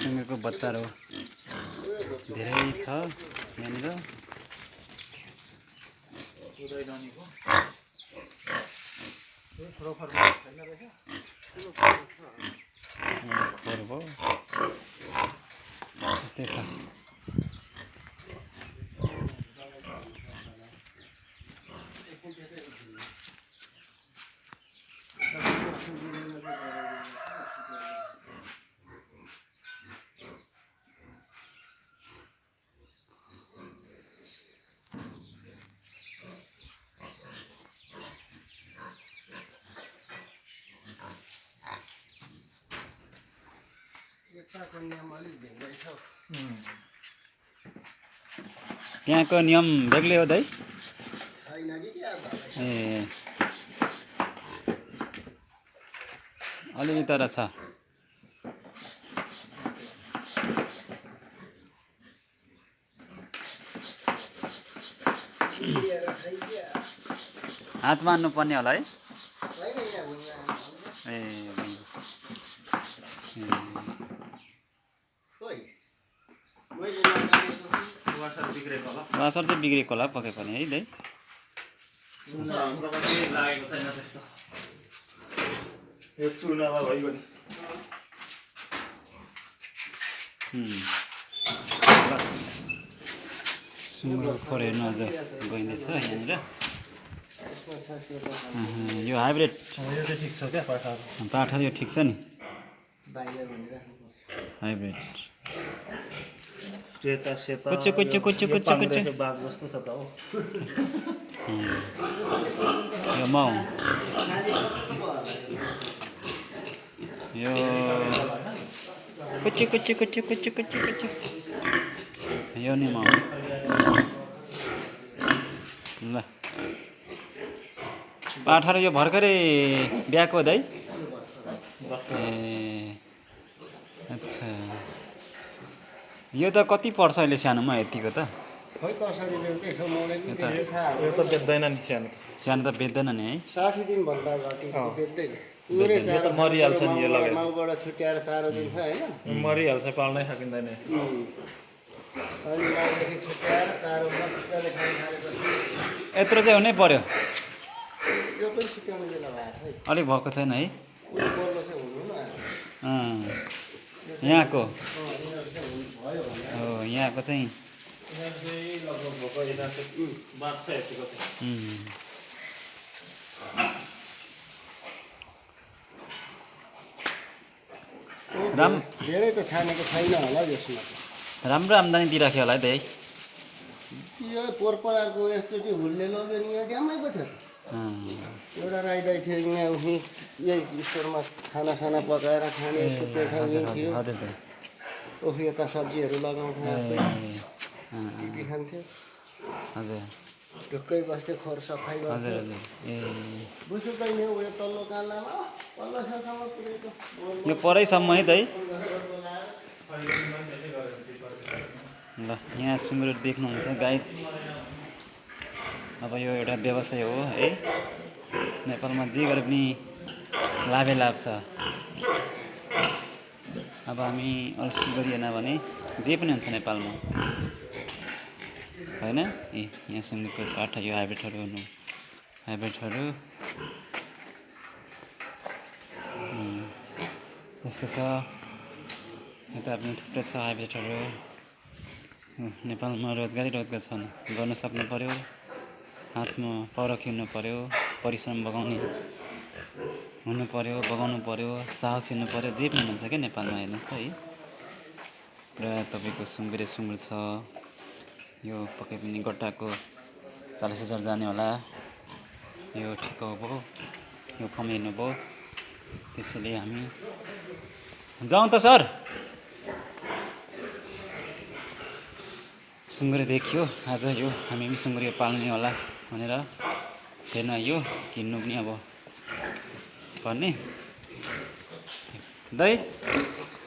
सुँगुरको बच्चाहरू धेरै छ यहाँनिर। यस्तै छ। त्यहाँको नियम बेग्लै हो दाइ? ए अलिअलि तर छ। हात मान्नु पर्ने होला है? ए वासर चाहिँ बिग्रेको होला पक्कै पनि है दाइ? सुँगुरको खोर हेर्नु अझ गइँदैछ यहाँनिर। यो हाइब्रिड ठिक छ क्या पाठाहरू यो ठिक छ नि? हाइब्रिड कुच्चु कुच्चु कुच्चु कुच्चु कुच्चु बाघ जस्तो छ त हो। यो माउ यो कुच्चु कुच्चु कुच्चु कुच्चु कुच्चु कुच्चु यो नि माउ। ल पाठाहरू यो भर्खरै ब्याएको दाइ? ए अच्छा यो त कति पर्छ अहिले सानोमा यतिको त? यो त बेच्दैन नि सानो। सानो त बेच्दैन नि है? 60 दिनभन्दा घटी बेच्दैन। यो त मरिहाल्छ नि यो लगेर। माउबाट छुट्याएर चारो दिन्छ हैन? मरिहाल्छ, पाल्नै सकिँदैन। अनि माउदेखि छुट्याएर चारो मजाले खाइहालेपछि यत्रो चाहिँ हुनै पर्यो? यो पनि छुट्याउने बेला भएको छ है। अलिक भएको छैन है? बल्ल चाहिँ हुनु न। यहाँको यिनीहरू चाहिँ भयो भने हो, यहाँको चाहिँ लगभग भएको यिनीहरू बाँच्छ यतिको चाहिँ। धेरै त छानेको छैन होला यसमा। राम्रो आम्दानी दिइराख्यो होला है दाइ? यो पोरपरारको एकचोटि हुलले लग्यो नि यहाँ ड्याम्मै पो थियो। एउटा राई दाइ थियो यहाँ उही यही स्टोरमा खानासाना पकाएर खाने सुत्ने ठाउँ थियो। हजुर दाइ। ओही यता सब्जीहरू लगाउँथ्यो के खान्थ्यो। हजुर ढुक्कै बस्थ्यो, खोर सफाइ हजुर गर्थ्यो। हजुर ए बुझ्दै नि उयो तल्लो कालामा पल्लोसम्म पुगेको यो परैसम्म है दाइ? ल यहाँ सुँगुर देख्नुहुन्छ गाइस। अब यो एउटा व्यवसाय हो है? नेपालमा जे गरे पनि लाभै लाभ छ। अब हामी अल्छी गरिएन भने जे पनि हुन्छ नेपालमा होइन? ए यहाँ सुँगुरको पाठा यो हाइब्रिडहरू हुनु हाइब्रिडहरू यस्तो छ। यता पनि थुप्रै छ हाइब्रिडहरू। नेपालमा रोजगार छन्। गर्न सक्नु पर्यो, हातमा पौरखी हुनु पर्यो, परिश्रम हुनु पर्यो, बगाउनु पर्यो, साहस हुनु पर्यो, जे पनि हुन्छ क्या नेपालमा। हेर्नुहोस् त है, पुरा तपाईँको सुँगुर छ। यो पक्कै पनि गट्टाको 40,000 जाने होला। यो ठिक भयो, यो फर्म हेर्नुभयो। त्यसैले हामी जाउँ त सर। सुँगुर देखियो आज। यो हामी पनि सुँगुर पाल्ने होला भनेर हेर्न आइयो। किन्नु पनि अब पर्ने दाइ।